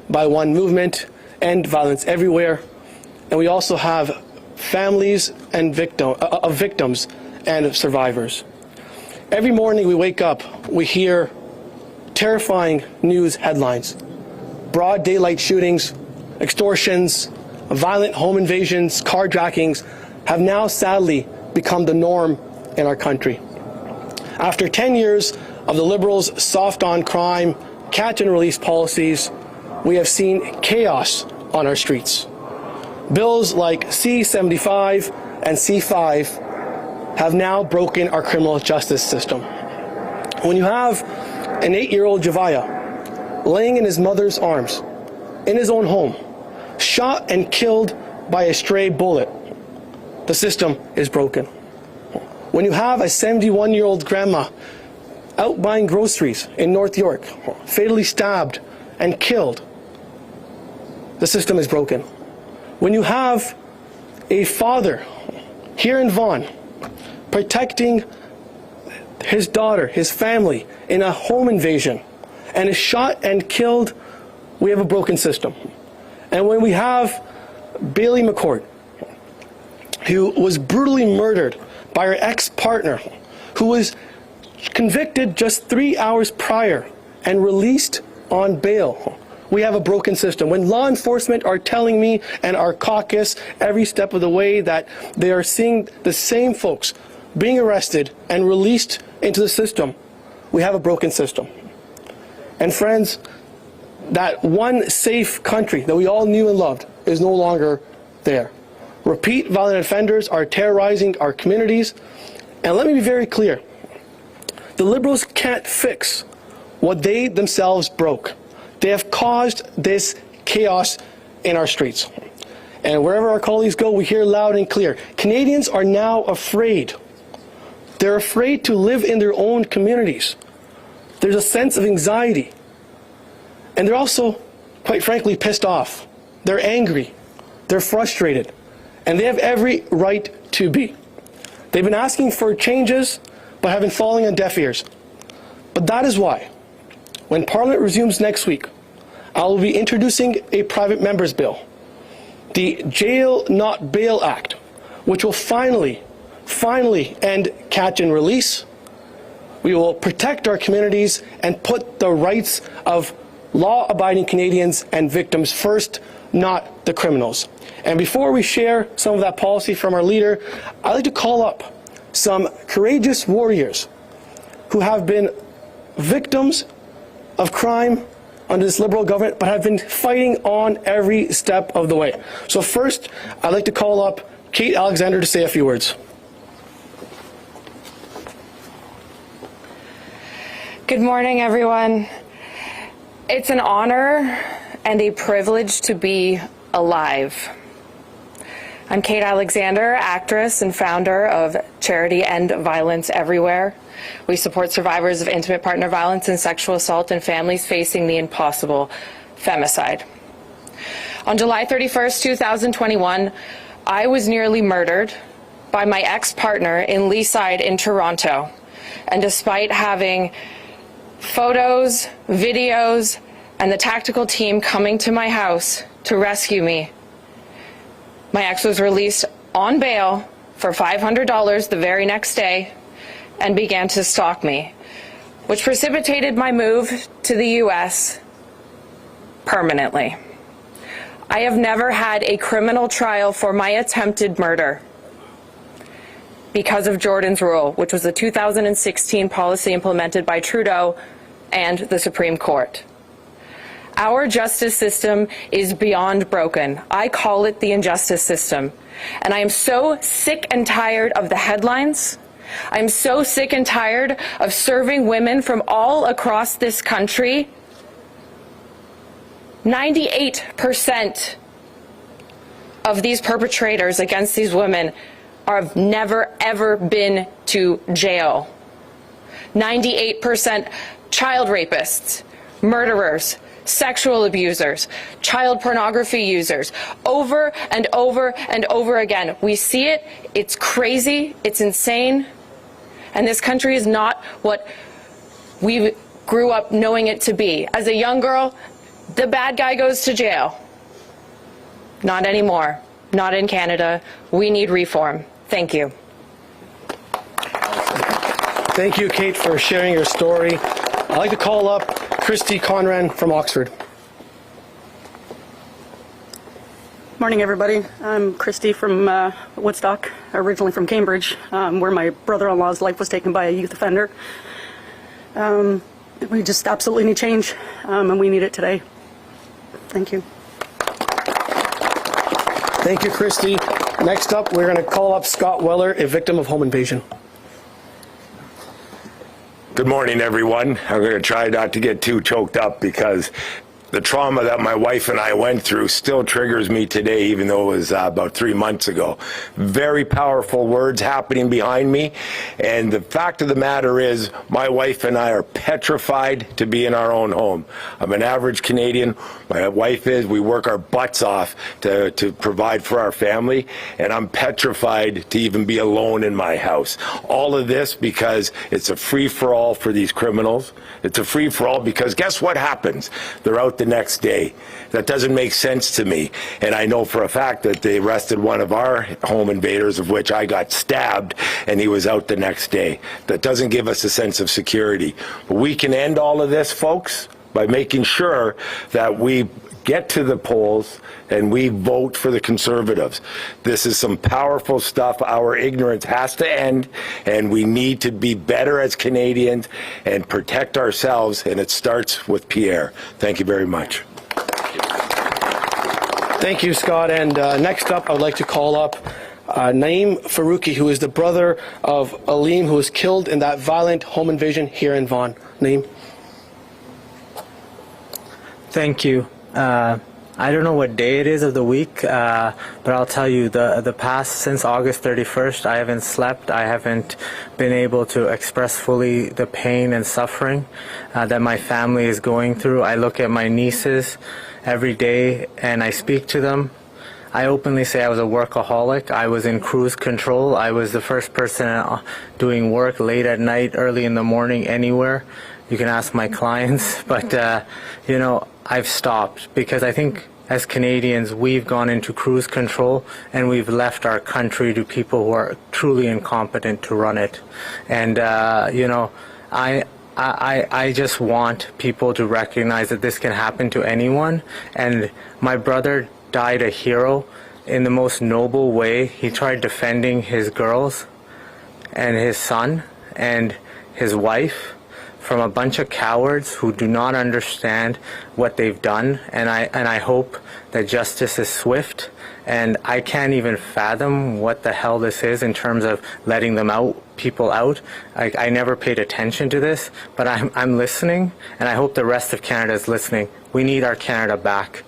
by one movement, End Violence Everywhere. And we also have families and victims and survivors. Every morning we wake up, we hear terrifying news headlines. Broad daylight shootings, extortions, violent home invasions, carjackings have now sadly become the norm in our country. After 10 years of the Liberals' soft on crime, catch and release policies, we have seen chaos on our streets. Bills like C-75 and C-5 have now broken our criminal justice system. When you have an 8-year-old Javaya laying in his mother's arms, in his own home, shot and killed by a stray bullet, the system is broken. When you have a 71-year-old grandma out buying groceries in North York, fatally stabbed and killed, the system is broken. When you have a father here in Vaughan protecting his daughter, his family, in a home invasion, and is shot and killed, we have a broken system. And when we have Bailey McCord, who was brutally murdered by her ex-partner, who was convicted just 3 hours prior and released on bail, we have a broken system. When law enforcement are telling me and our caucus every step of the way that they are seeing the same folks being arrested and released into the system, we have a broken system. And friends, that one safe country that we all knew and loved is no longer there. Repeat violent offenders are terrorizing our communities. And let me be very clear. The Liberals can't fix what they themselves broke. They have caused this chaos in our streets. And wherever our colleagues go, we hear loud and clear. Canadians are now afraid. They're afraid to live in their own communities. There's a sense of anxiety. And they're also, quite frankly, pissed off. They're angry. They're frustrated. And they have every right to be. They've been asking for changes, but have been falling on deaf ears. But that is why, when Parliament resumes next week, I will be introducing a private member's bill, the Jail Not Bail Act, which will finally end catch and release. We will protect our communities and put the rights of law-abiding Canadians and victims first, not the criminals. And before we share some of that policy from our leader, I'd like to call up some courageous warriors who have been victims of crime under this Liberal government, but have been fighting on every step of the way. So first, I'd like to call up Kate Alexander to say a few words. Good morning, everyone. It's an honor and a privilege to be alive. I'm Kate Alexander, actress and founder of charity End Violence Everywhere. We support survivors of intimate partner violence and sexual assault and families facing the impossible, femicide. On July 31st, 2021, I was nearly murdered by my ex-partner in Leaside in Toronto. And despite having photos, videos, and the tactical team coming to my house to rescue me, my ex was released on bail for $500 the very next day and began to stalk me, which precipitated my move to the U.S. permanently. I have never had a criminal trial for my attempted murder because of Jordan's Rule, which was a 2016 policy implemented by Trudeau and the Supreme Court. Our justice system is beyond broken. I call it the injustice system. And I am so sick and tired of the headlines. I'm so sick and tired of serving women from all across this country. 98% of these perpetrators against these women have never, ever been to jail. 98% child rapists, murderers, sexual abusers, child pornography users, over and over and over again. We see it, it's crazy, it's insane, and this country is not what we grew up knowing it to be. As a young girl, the bad guy goes to jail. Not anymore. Not in Canada. We need reform. Thank you. Thank you, Kate, for sharing your story. I'd like to call up Christy Conran from Oxford. Morning, everybody. I'm Christy from Woodstock, originally from Cambridge, where my brother-in-law's life was taken by a youth offender. We just absolutely need change, and we need it today. Thank you. Thank you, Christy. Next up, we're going to call up Scott Weller, a victim of home invasion. Good morning, everyone. I'm going to try not to get too choked up because the trauma that my wife and I went through still triggers me today, even though it was about 3 months ago. Very powerful words happening behind me. And the fact of the matter is, my wife and I are petrified to be in our own home. I'm an average Canadian. My wife is. We work our butts off to provide for our family. And I'm petrified to even be alone in my house. All of this because it's a free-for-all for these criminals. It's a free-for-all because guess what happens? They're out the next day. That doesn't make sense to me. And I know for a fact that they arrested one of our home invaders, of which I got stabbed, and he was out the next day. That doesn't give us a sense of security. But we can end all of this, folks, by making sure that we get to the polls and we vote for the Conservatives. This is some powerful stuff. Our ignorance has to end, and we need to be better as Canadians and protect ourselves, and it starts with Pierre. Thank you very much. Thank you, Scott. And next up, I would like to call up Naeem Faruqi, who is the brother of Aleem, who was killed in that violent home invasion here in Vaughan. Naeem. Thank you. I don't know what day it is of the week, but I'll tell you, the past, since August 31st, I haven't slept. I haven't been able to express fully the pain and suffering that my family is going through. I look at my nieces every day and I speak to them. I openly say I was a workaholic. I was in cruise control. I was the first person doing work late at night, early in the morning, anywhere. You can ask my clients, but you know, I've stopped because I think as Canadians we've gone into cruise control and we've left our country to people who are truly incompetent to run it. And you know, I just want people to recognize that this can happen to anyone. And my brother died a hero in the most noble way. He tried defending his girls and his son and his wife from a bunch of cowards who do not understand what they've done, and I hope that justice is swift. And I can't even fathom what the hell this is in terms of letting them out, people out. I never paid attention to this, but I'm listening, and I hope the rest of Canada is listening. We need our Canada back.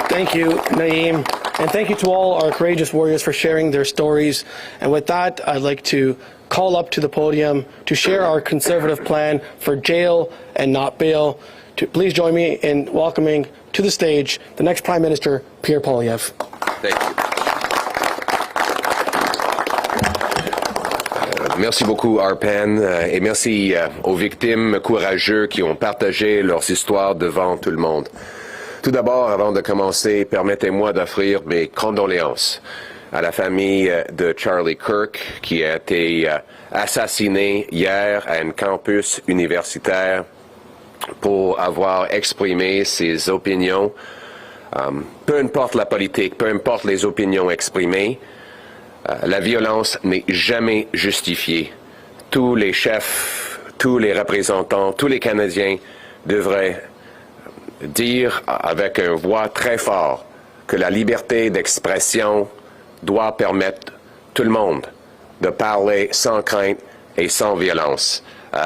Thank you, Naeem. And thank you to all our courageous warriors for sharing their stories. And with that, I'd like to call up to the podium to share our Conservative plan for jail and not bail. Please join me in welcoming to the stage the next Prime Minister, Pierre Poilievre. Thank you. Merci beaucoup, Arpan, et merci aux victimes courageux qui ont partagé leurs histoires devant tout le monde. Tout d'abord, avant de commencer, permettez-moi d'offrir mes condoléances à la famille de Charlie Kirk, qui a été assassiné hier à un campus universitaire pour avoir exprimé ses opinions. Peu importe la politique, peu importe les opinions exprimées, la violence n'est jamais justifiée. Tous les chefs, tous les représentants, tous les Canadiens devraient dire avec une voix très forte que la liberté d'expression doit permettre tout le monde de parler sans crainte et sans violence.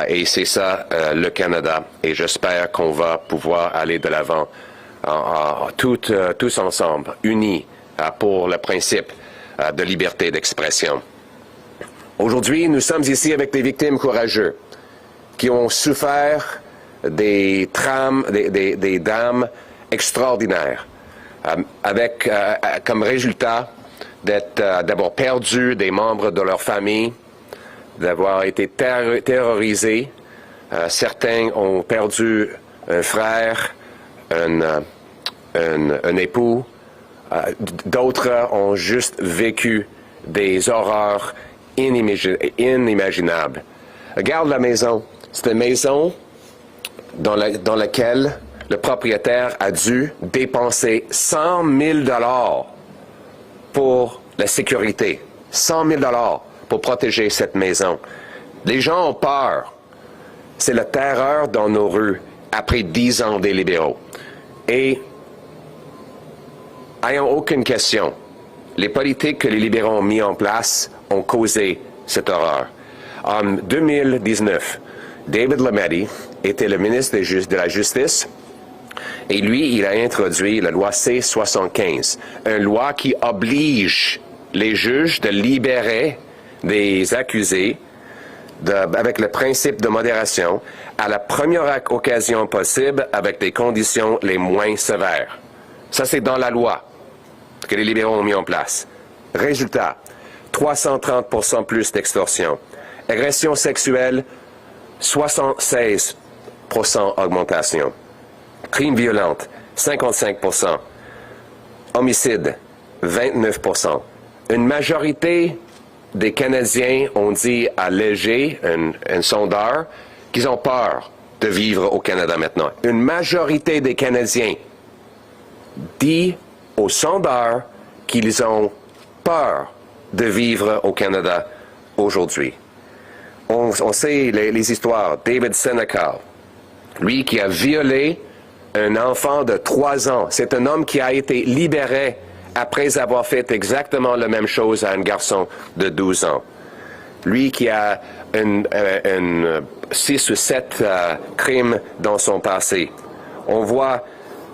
Et c'est ça le Canada. Et j'espère qu'on va pouvoir aller de l'avant tous ensemble, unis pour le principe de liberté d'expression. Aujourd'hui, nous sommes ici avec des victimes courageuses qui ont souffert des drames extraordinaires, avec comme résultat d'avoir perdu des membres de leur famille, d'avoir été terrorisés, Certains ont perdu un frère, un époux. D'autres ont juste vécu des horreurs inimaginables. Regarde la maison. C'est une maison dans laquelle le propriétaire a dû dépenser 100 000 $ pour la sécurité. 100 000 $ pour protéger cette maison. Les gens ont peur. C'est la terreur dans nos rues après 10 ans des libéraux. Et, ayant aucune question, les politiques que les libéraux ont mis en place ont causé cette horreur. En 2019, David Lametti était le ministre de la Justice et lui, il a introduit la loi C-75, une loi qui oblige les juges de libérer des accusés avec le principe de modération à la première occasion possible avec des conditions les moins sévères. Ça, c'est dans la loi que les libéraux ont mis en place. Résultat, 330% plus d'extorsion. Agression sexuelle, 76% augmentation. Crimes violents, 55%. Homicide, 29%. Une majorité des Canadiens ont dit à Léger, un sondeur, qu'ils ont peur de vivre au Canada maintenant. Une majorité des Canadiens dit aux sondeurs qu'ils ont peur de vivre au Canada aujourd'hui. On sait les histoires. David Senecal, lui qui a violé un enfant de 3 ans. C'est un homme qui a été libéré après avoir fait exactement la même chose à un garçon de 12 ans. Lui qui a 6 ou 7 crimes dans son passé. On voit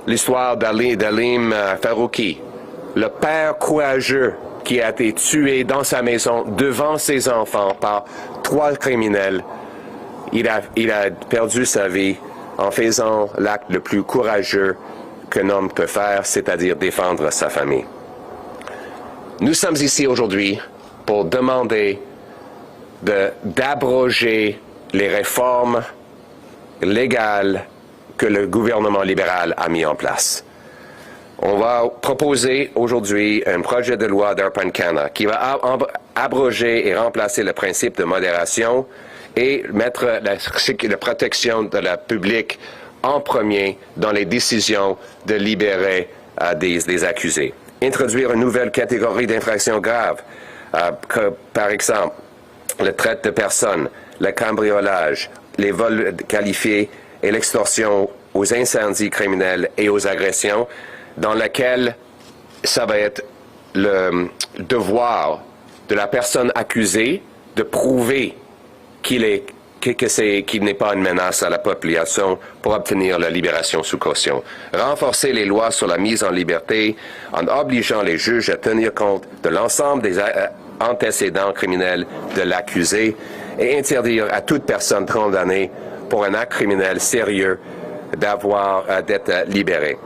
l'histoire d'Alim Farouki, le père courageux qui a été tué dans sa maison devant ses enfants par 3 criminels. Il a perdu sa vie en faisant l'acte le plus courageux qu'un homme peut faire, c'est-à-dire défendre sa famille. Nous sommes ici aujourd'hui pour demander d'abroger les réformes légales que le gouvernement libéral a mis en place. On va proposer aujourd'hui un projet de loi d'Arpancana qui va abroger et remplacer le principe de modération et mettre la protection de la public en premier dans les décisions de libérer des accusés. Introduire une nouvelle catégorie d'infractions graves, par exemple le traite de personnes, le cambriolage, les vols qualifiés et l'extorsion aux incendies criminels et aux agressions, dans laquelle ça va être le devoir de la personne accusée de prouver qu'il n'est pas une menace à la population pour obtenir la libération sous caution. Renforcer les lois sur la mise en liberté en obligeant les juges à tenir compte de l'ensemble des antécédents criminels de l'accusé et interdire à toute personne condamnée pour un acte criminel sérieux d'être libérée.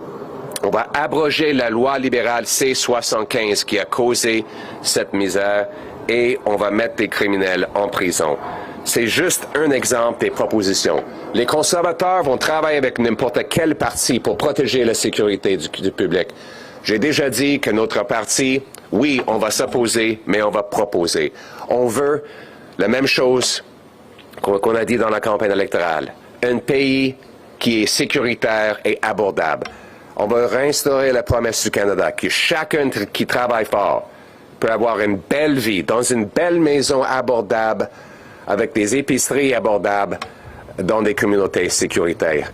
On va abroger la loi libérale C-75 qui a causé cette misère et on va mettre des criminels en prison. C'est juste un exemple des propositions. Les conservateurs vont travailler avec n'importe quel parti pour protéger la sécurité du public. J'ai déjà dit que notre parti, oui, on va s'opposer, mais on va proposer. On veut la même chose qu'on a dit dans la campagne électorale. Un pays qui est sécuritaire et abordable. On va réinstaurer la promesse du Canada que chacun qui travaille fort peut avoir une belle vie dans une belle maison abordable avec des épiceries abordables dans des communautés sécuritaires.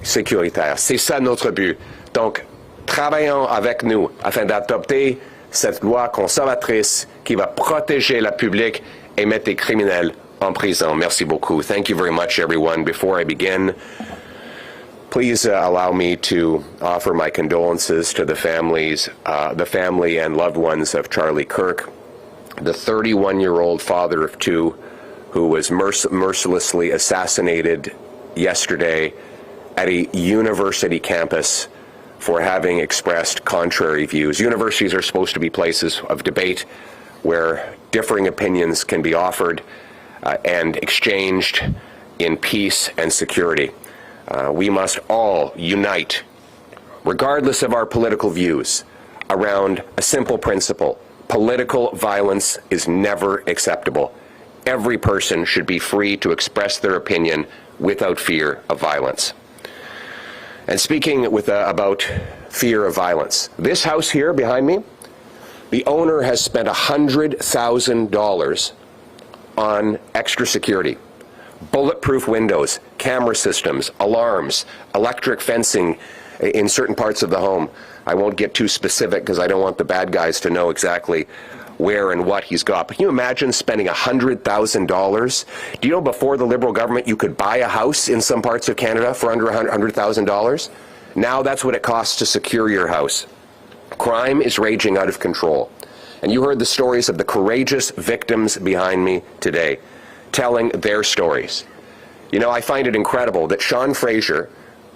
C'est ça notre but. Donc, travaillons avec nous afin d'adopter cette loi conservatrice qui va protéger le public et mettre les criminels en prison. Merci beaucoup. Thank you very much, everyone. Before I begin, please allow me to offer my condolences to the family and loved ones of Charlie Kirk, the 31-year-old father of 2 who was mercilessly assassinated yesterday at a university campus for having expressed contrary views. Universities are supposed to be places of debate where differing opinions can be offered and exchanged in peace and security. We must all unite, regardless of our political views, around a simple principle. Political violence is never acceptable. Every person should be free to express their opinion without fear of violence. And speaking about fear of violence, this house here behind me, the owner has spent $100,000 on extra security. Bulletproof windows, camera systems, alarms, electric fencing in certain parts of the home. I won't get too specific because I don't want the bad guys to know exactly where and what he's got. But can you imagine spending $100,000? Do you know before the Liberal government you could buy a house in some parts of Canada for under $100,000? Now that's what it costs to secure your house. Crime is raging out of control. And you heard the stories of the courageous victims behind me today, telling their stories. You know, I find it incredible that Sean Fraser,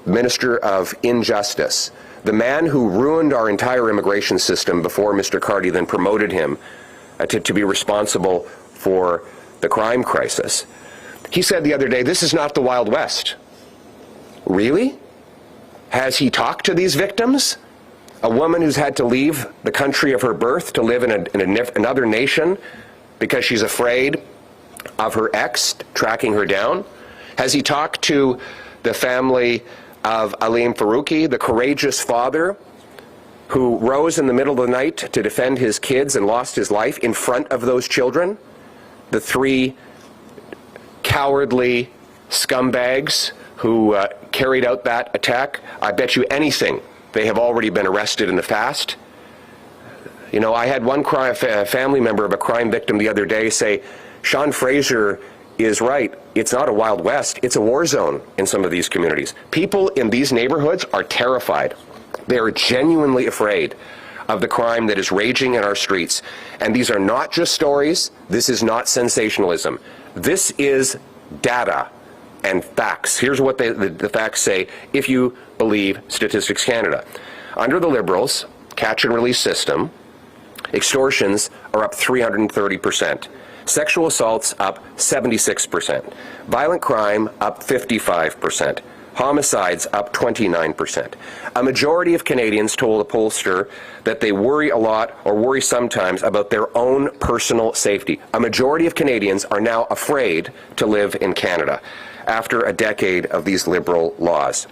Minister of Injustice, the man who ruined our entire immigration system before Mr. Carty then promoted him to be responsible for the crime crisis, he said the other day, this is not the Wild West. Really? Has he talked to these victims? A woman who's had to leave the country of her birth to live in another nation because she's afraid of her ex tracking her down? Has he talked to the family of Aleem Farouki, the courageous father who rose in the middle of the night to defend his kids and lost his life in front of those children? The three cowardly scumbags who carried out that attack, I bet you anything they have already been arrested in the past. You know, I had one family member of a crime victim the other day say, Sean Fraser is right. It's not a Wild West. It's a war zone in some of these communities. People in these neighborhoods are terrified. They are genuinely afraid of the crime that is raging in our streets. And these are not just stories. This is not sensationalism. This is data and facts. Here's what the facts say if you believe Statistics Canada. Under the Liberals' catch and release system, extortions are up 330%. Sexual assaults up 76%. Violent crime up 55%. Homicides up 29%. A majority of Canadians told a pollster that they worry a lot or worry sometimes about their own personal safety. A majority of Canadians are now afraid to live in Canada after a decade of these Liberal laws.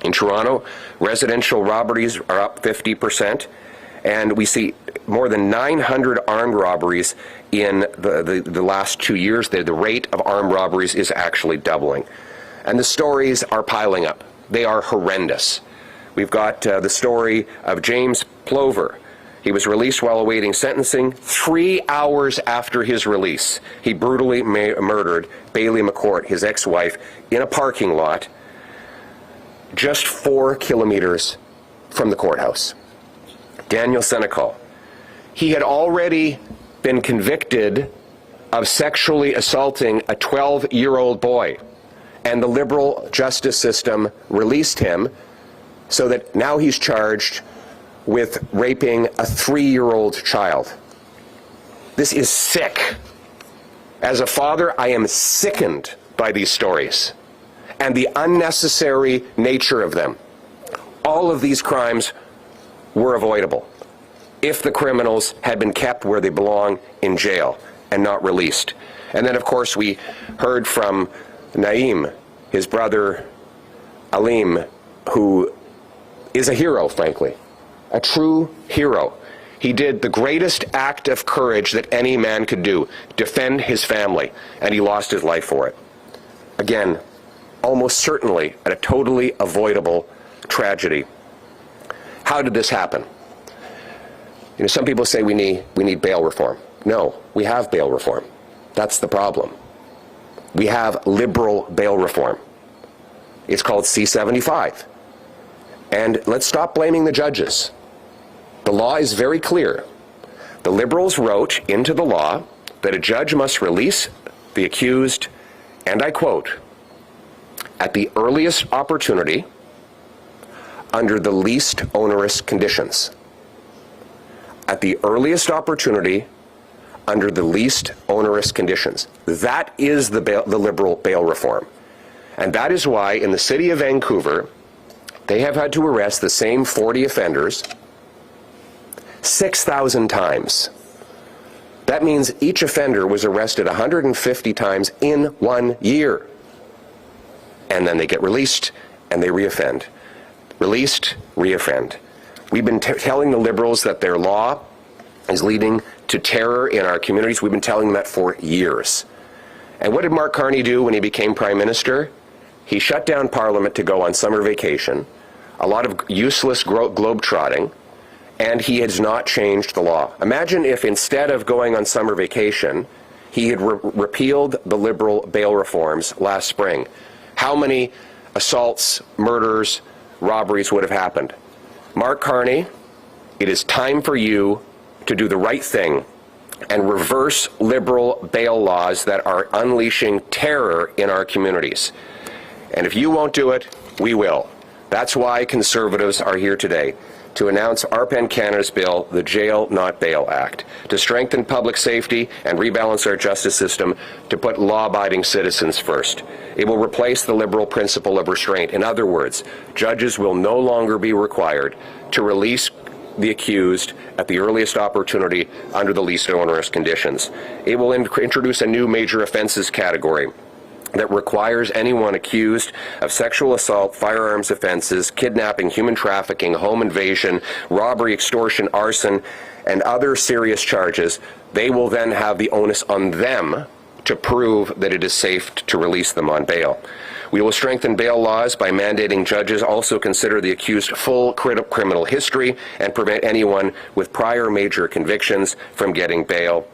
In Toronto, residential robberies are up 50%. And we see more than 900 armed robberies in the last 2 years. The rate of armed robberies is actually doubling. And the stories are piling up. They are horrendous. We've got the story of James Plover. He was released while awaiting sentencing. 3 hours after his release, he brutally murdered Bailey McCourt, his ex-wife, in a parking lot just 4 kilometers from the courthouse. Daniel Senecal. He had already been convicted of sexually assaulting a 12-year-old boy, and the Liberal justice system released him so that now he's charged with raping a 3-year-old child. This is sick. As a father, I am sickened by these stories and the unnecessary nature of them. All of these crimes were avoidable if the criminals had been kept where they belong, in jail, and not released. And then, of course, we heard from Naeem, his brother Aleem, who is a hero, frankly, a true hero. He did the greatest act of courage that any man could do, defend his family, and he lost his life for it. Again, almost certainly a totally avoidable tragedy. How did this happen? You know, some people say we need bail reform. No, we have bail reform. That's the problem. We have Liberal bail reform. It's called C-75. And let's stop blaming the judges. The law is very clear. The Liberals wrote into the law that a judge must release the accused, and I quote, at the earliest opportunity, under the least onerous conditions. At the earliest opportunity, under the least onerous conditions. That is the Liberal bail reform. And that is why in the city of Vancouver, they have had to arrest the same 40 offenders 6,000 times. That means each offender was arrested 150 times in 1 year. And then they get released and they reoffend. Released, reoffend. We've been telling the Liberals that their law is leading to terror in our communities. We've been telling them that for years. And what did Mark Carney do when he became Prime Minister? He shut down Parliament to go on summer vacation, a lot of useless globe-trotting, and he has not changed the law. Imagine if instead of going on summer vacation, he had repealed the Liberal bail reforms last spring. How many assaults, murders, robberies would have happened? Mark Carney, it is time for you to do the right thing and reverse Liberal bail laws that are unleashing terror in our communities. And if you won't do it, we will. That's why Conservatives are here today, to announce RPEN Canada's bill, the Jail Not Bail Act, to strengthen public safety and rebalance our justice system to put law-abiding citizens first. It will replace the Liberal principle of restraint. In other words, judges will no longer be required to release the accused at the earliest opportunity under the least onerous conditions. It will introduce a new major offenses category that requires anyone accused of sexual assault, firearms offenses, kidnapping, human trafficking, home invasion, robbery, extortion, arson, and other serious charges. They will then have the onus on them to prove that it is safe to release them on bail. We will strengthen bail laws by mandating judges also consider the accused full criminal history and prevent anyone with prior major convictions from getting bail.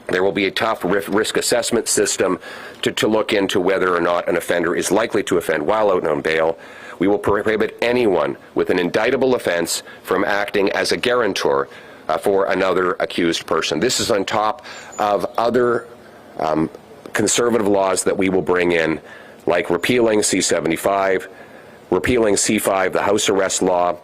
There will be a tough risk assessment system to look into whether or not an offender is likely to offend while out on bail. We will prohibit anyone with an indictable offense from acting as a guarantor for another accused person. This is on top of other conservative laws that we will bring in, like repealing C-75, repealing C-5, the house arrest law,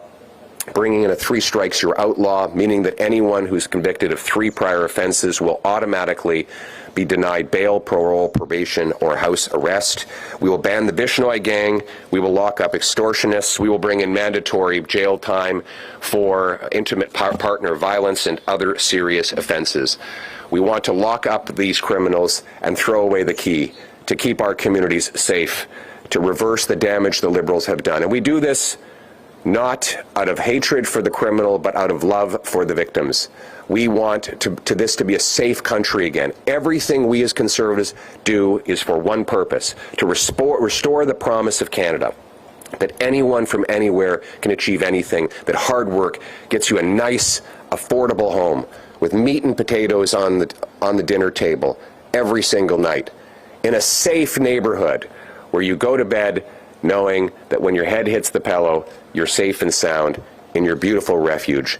bringing in a 3 strikes you're out law, meaning that anyone who's convicted of 3 prior offenses will automatically be denied bail, parole, probation, or house arrest. We will ban the Bishnoi gang. We will lock up extortionists. We will bring in mandatory jail time for intimate partner violence and other serious offenses. We want to lock up these criminals and throw away the key to keep our communities safe, to reverse the damage the Liberals have done. And we do this not out of hatred for the criminal, but out of love for the victims. We want this to be a safe country again. Everything we as Conservatives do is for one purpose, to restore the promise of Canada, that anyone from anywhere can achieve anything, that hard work gets you a nice, affordable home with meat and potatoes on the dinner table every single night, in a safe neighborhood where you go to bed knowing that when your head hits the pillow, you're safe and sound in your beautiful refuge,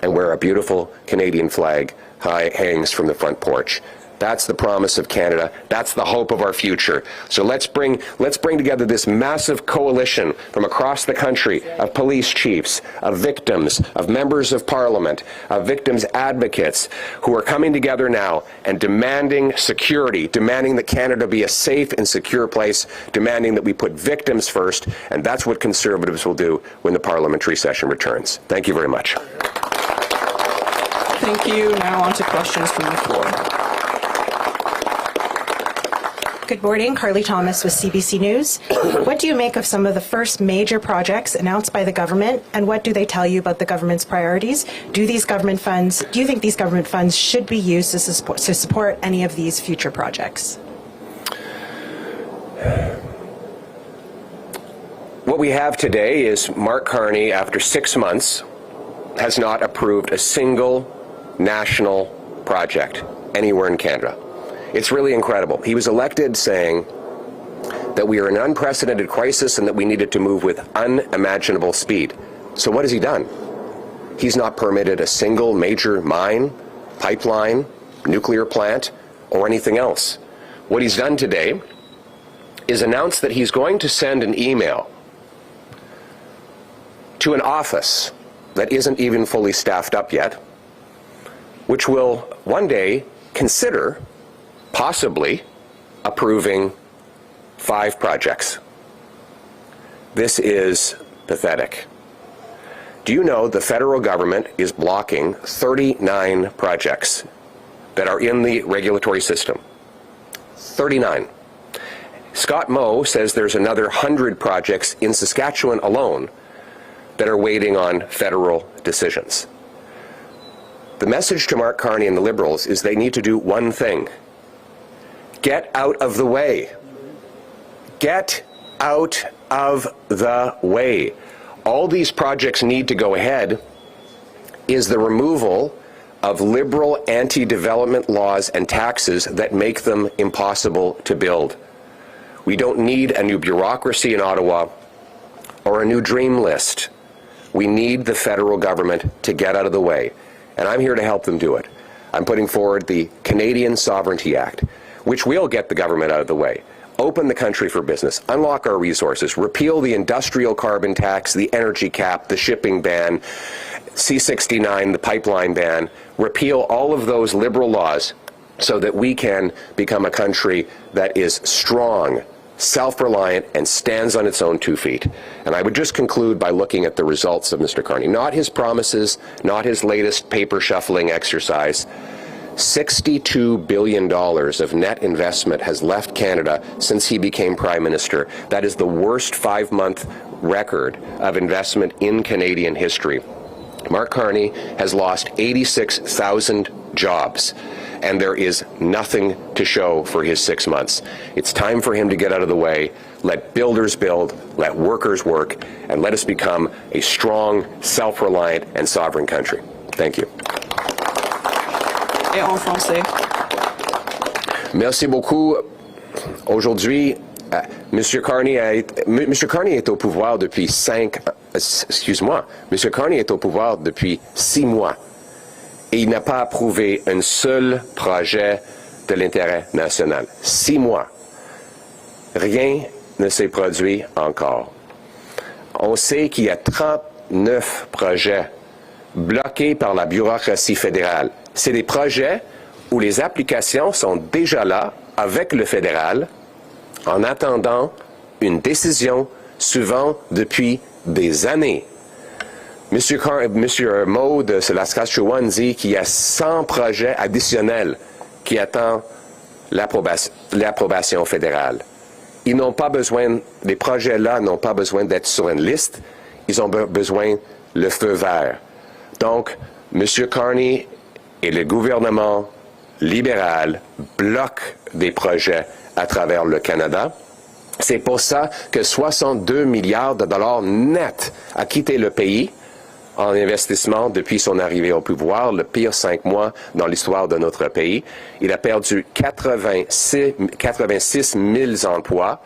and where a beautiful Canadian flag hangs from the front porch. That's the promise of Canada. That's the hope of our future. So let's bring together this massive coalition from across the country of police chiefs, of victims, of members of Parliament, of victims advocates who are coming together now and demanding security, demanding that Canada be a safe and secure place, demanding that we put victims first, and that's what Conservatives will do when the parliamentary session returns. Thank you very much. Thank you. Now on to questions from the floor. Good morning, Carly Thomas with CBC News. What do you make of some of the first major projects announced by the government, and what do they tell you about the government's priorities? Do you think these government funds should be used to support any of these future projects? What we have today is Mark Carney, after 6 months, has not approved a single national project anywhere in Canada. It's really incredible. He was elected saying that we are in an unprecedented crisis and that we needed to move with unimaginable speed. So what has he done? He's not permitted a single major mine, pipeline, nuclear plant, or anything else. What he's done today is announce that he's going to send an email to an office that isn't even fully staffed up yet, which will one day consider possibly approving 5 projects. This is pathetic. Do you know the federal government is blocking 39 projects that are in the regulatory system? 39. Scott Moe says there's another 100 projects in Saskatchewan alone that are waiting on federal decisions. The message to Mark Carney and the Liberals is they need to do one thing. Get out of the way. Get out of the way. All these projects need to go ahead is the removal of liberal anti-development laws and taxes that make them impossible to build. We don't need a new bureaucracy in Ottawa or a new dream list. We need the federal government to get out of the way, and I'm here to help them do it. I'm putting forward the Canadian Sovereignty Act, which will get the government out of the way, open the country for business, unlock our resources, repeal the industrial carbon tax, the energy cap, the shipping ban, C-69, the pipeline ban, repeal all of those liberal laws so that we can become a country that is strong, self-reliant, and stands on its own 2 feet. And I would just conclude by looking at the results of Mr. Carney, not his promises, not his latest paper shuffling exercise. $62 billion of net investment has left Canada since he became Prime Minister. That is the worst 5-month record of investment in Canadian history. Mark Carney has lost 86,000 jobs, and there is nothing to show for his 6 months. It's time for him to get out of the way, let builders build, let workers work, and let us become a strong, self-reliant, and sovereign country. Thank you. Et en français. Merci beaucoup. Aujourd'hui, Mr. Carney est au pouvoir depuis 6 mois et il n'a pas approuvé un seul projet de l'intérêt national. 6 mois. Rien ne s'est produit encore. On sait qu'il y a 39 projets bloqués par la bureaucratie fédérale. C'est des projets où les applications sont déjà là avec le fédéral en attendant une décision, souvent depuis des années. Monsieur Moe de la Saskatchewan dit qu'il y a 100 projets additionnels qui attendent l'approbation fédérale. Ils n'ont pas besoin, les projets-là n'ont pas besoin d'être sur une liste, ils ont besoin le feu vert. Donc, Monsieur Carney et le gouvernement libéral bloquent des projets à travers le Canada. C'est pour ça que 62 milliards de dollars nets a quitté le pays en investissement depuis son arrivée au pouvoir, le pire 5 mois dans l'histoire de notre pays. Il a perdu 86 000 emplois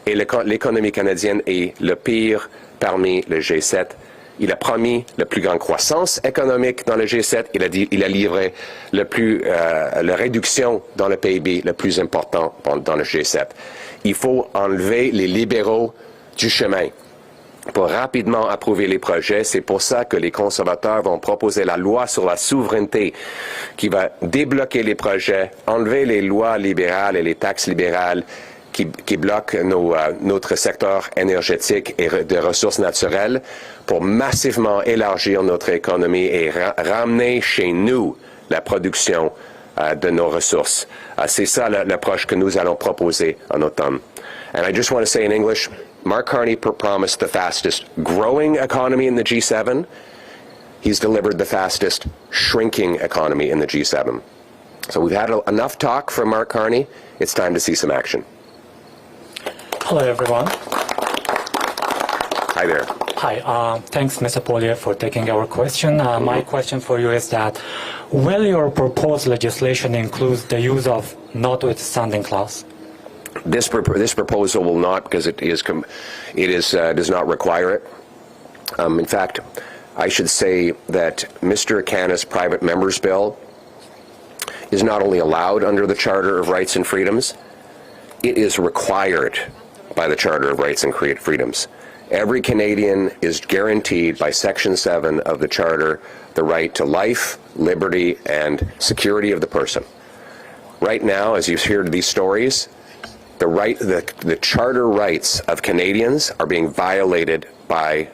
et l'économie canadienne est le pire parmi le G7. Il a promis la plus grande croissance économique dans le G7. Il a livré la réduction dans le PIB le plus important dans le G7. Il faut enlever les libéraux du chemin pour rapidement approuver les projets. C'est pour ça que les conservateurs vont proposer la loi sur la souveraineté qui va débloquer les projets, enlever les lois libérales et les taxes libérales qui bloquent notre secteur énergétique et de ressources naturelles pour massivement élargir notre économie et ramener chez nous la production de nos ressources. C'est ça l'approche que nous allons proposer en automne. And I just want to say in English, Mark Carney promised the fastest growing economy in the G7. He's delivered the fastest shrinking economy in the G7. So we've had enough talk from Mark Carney. It's time to see some action. Hello, everyone. Hi there. Hi. Thanks, Mr. Poilievre, for taking our question. My question for you is that, will your proposed legislation include the use of notwithstanding clause? This proposal will not, because it does not require it. In fact, I should say that Mr. Canna's private member's bill is not only allowed under the Charter of Rights and Freedoms, it is required by the Charter of Rights and Freedoms. Every Canadian is guaranteed by Section 7 of the Charter the right to life, liberty, and security of the person. Right now, as you've heard these stories, the charter rights of Canadians are being violated by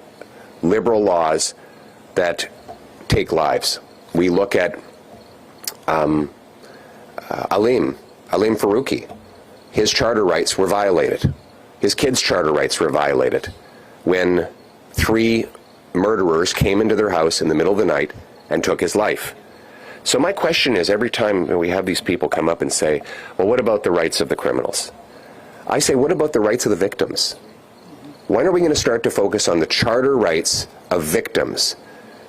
liberal laws that take lives. We look at Aleem Faruqi. His charter rights were violated. His kids' charter rights were violated when 3 murderers came into their house in the middle of the night and took his life. So my question is, every time we have these people come up and say, well, what about the rights of the criminals? I say, what about the rights of the victims? When are we going to start to focus on the charter rights of victims?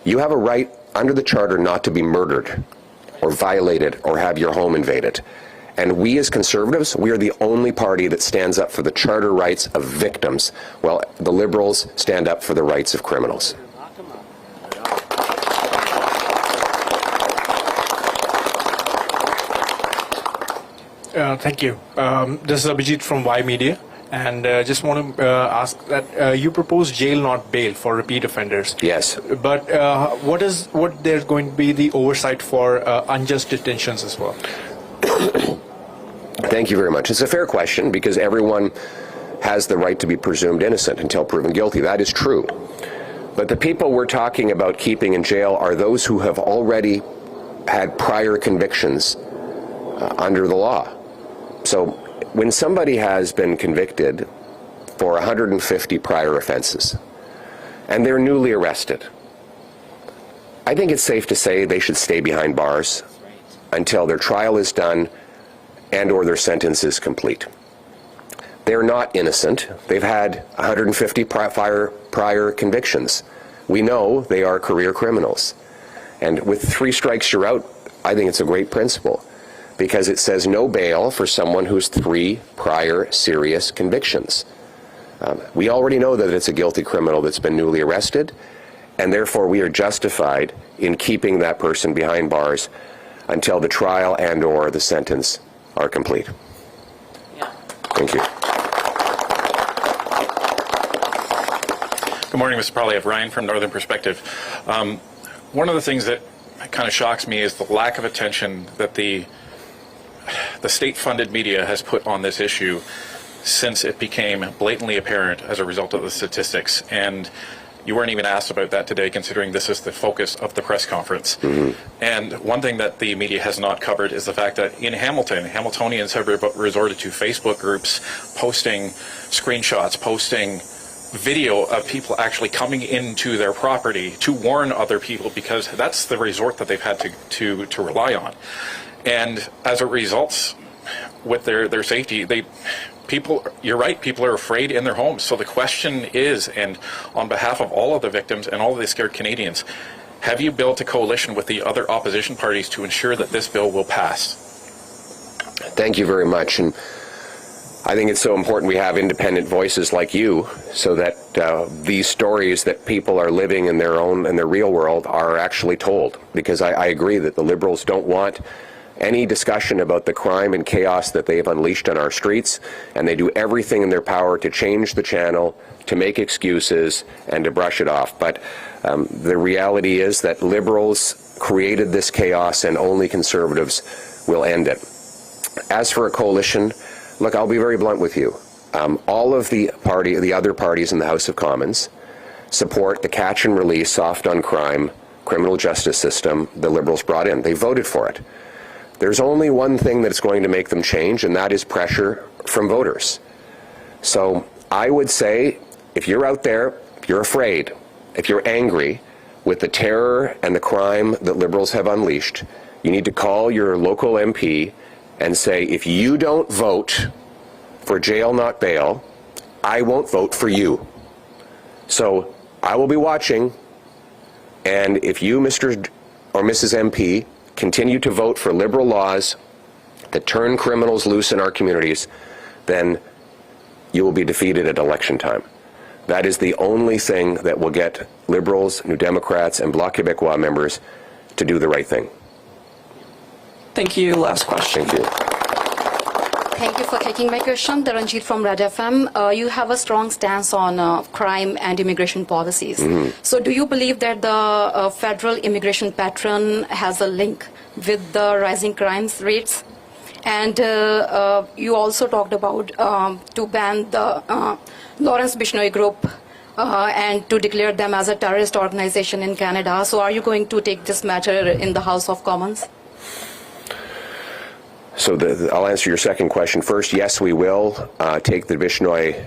You have a right under the charter not to be murdered or violated or have your home invaded. And we as Conservatives, we are the only party that stands up for the charter rights of victims, while the Liberals stand up for the rights of criminals. Thank you. This is Abhijit from Y Media, and just want to ask that you propose jail not bail for repeat offenders. Yes. But what there's going to be the oversight for unjust detentions as well? Thank you very much. It's a fair question because everyone has the right to be presumed innocent until proven guilty. That is true. But the people we're talking about keeping in jail are those who have already had prior convictions under the law. So when somebody has been convicted for 150 prior offenses and they're newly arrested, I think it's safe to say they should stay behind bars until their trial is done and or their sentence is complete. They're not innocent. They've had 150 prior convictions. We know they are career criminals. And with 3 strikes you're out, I think it's a great principle because it says no bail for someone who's 3 prior serious convictions. We already know that it's a guilty criminal that's been newly arrested, and therefore we are justified in keeping that person behind bars until the trial and or the sentence are complete. Thank you. Good morning, Mr. Poilievre. Ryan from Northern Perspective. One of the things that kind of shocks me is the lack of attention that the state-funded media has put on this issue since it became blatantly apparent as a result of the statistics. And you weren't even asked about that today, considering this is the focus of the press conference. And one thing that the media has not covered is the fact that in Hamilton, Hamiltonians have resorted to Facebook groups posting screenshots, posting video of people actually coming into their property to warn other people, because that's the resort that they've had to rely on. And as a result, with their safety, you're right, people are afraid in their homes. So the question is, and on behalf of all of the victims and all of the scared Canadians, have you built a coalition with the other opposition parties to ensure that this bill will pass? Thank you very much. And I think it's so important we have independent voices like you so that these stories that people are living in their real world are actually told. Because I agree that the Liberals don't want any discussion about the crime and chaos that they've unleashed on our streets, and they do everything in their power to change the channel, to make excuses, and to brush it off. But the reality is that Liberals created this chaos and only Conservatives will end it. As for a coalition, look, I'll be very blunt with you. All of the other parties in the House of Commons support the catch and release, soft on crime, criminal justice system the Liberals brought in. They voted for it. There's only one thing that's going to make them change, and that is pressure from voters. So I would say, if you're out there, if you're afraid, if you're angry with the terror and the crime that Liberals have unleashed, you need to call your local MP and say, if you don't vote for jail not bail, I won't vote for you. So I will be watching, and if you, Mr. or Mrs. MP, continue to vote for Liberal laws that turn criminals loose in our communities, then you will be defeated at election time. That is the only thing that will get Liberals, New Democrats, and Bloc Québécois members to do the right thing. Thank you. Last question. Thank you. Thank you for taking my question. Dharanjit from Red FM. You have a strong stance on crime and immigration policies. So do you believe that the federal immigration pattern has a link with the rising crime rates? And you also talked about to ban the Lawrence Bishnoi Group and to declare them as a terrorist organization in Canada. So are you going to take this matter in the House of Commons? So I'll answer your second question first. Yes, we will take the Bishnoi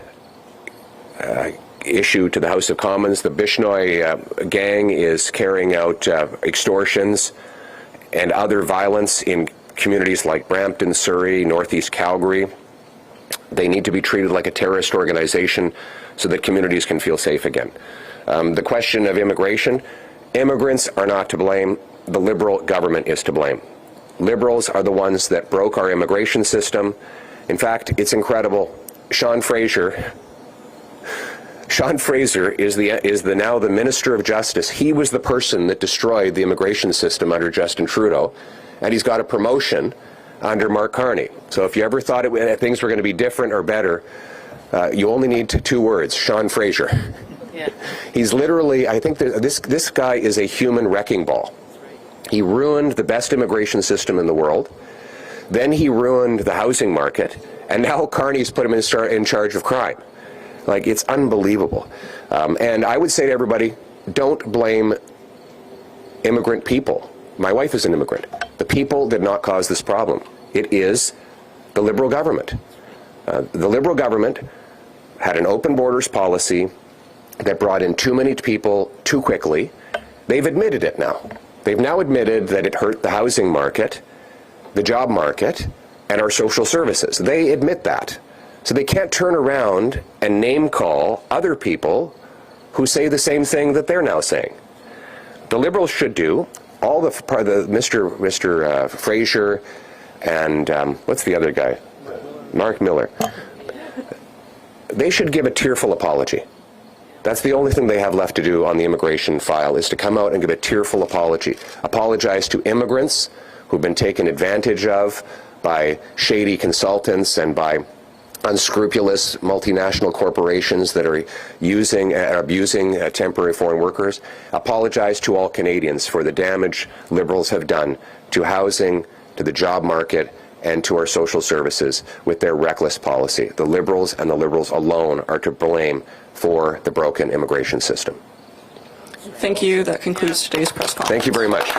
issue to the House of Commons. The Bishnoi gang is carrying out extortions and other violence in communities like Brampton, Surrey, Northeast Calgary. They need to be treated like a terrorist organization so that communities can feel safe again. The question of immigration, immigrants are not to blame. The Liberal government is to blame. Liberals are the ones that broke our immigration system. In fact, it's incredible. Sean Fraser is now the Minister of Justice. He was the person that destroyed the immigration system under Justin Trudeau, and he's got a promotion under Mark Carney. So if you ever thought things were going to be different or better, you only need two words: Sean Fraser. Yeah. He's literally, I think this guy is a human wrecking ball. He ruined the best immigration system in the world. Then he ruined the housing market, and now Carney's put him in charge of crime. Like, it's unbelievable. And I would say to everybody, don't blame immigrant people. My wife is an immigrant. The people did not cause this problem. It is the Liberal government. The Liberal government had an open borders policy that brought in too many people too quickly. They've admitted it now. They've now admitted that it hurt the housing market, the job market, and our social services. They admit that. So they can't turn around and name call other people who say the same thing that they're now saying. The Liberals should do, all the Mr. Fraser and what's the other guy? Mark Miller. They should give a tearful apology. That's the only thing they have left to do on the immigration file, is to come out and give a tearful apology. Apologize to immigrants who've been taken advantage of by shady consultants and by unscrupulous multinational corporations that are abusing temporary foreign workers. Apologize to all Canadians for the damage Liberals have done to housing, to the job market, and to our social services with their reckless policy. The Liberals and the Liberals alone are to blame for the broken immigration system. Thank you. That concludes today's press conference. Thank you very much.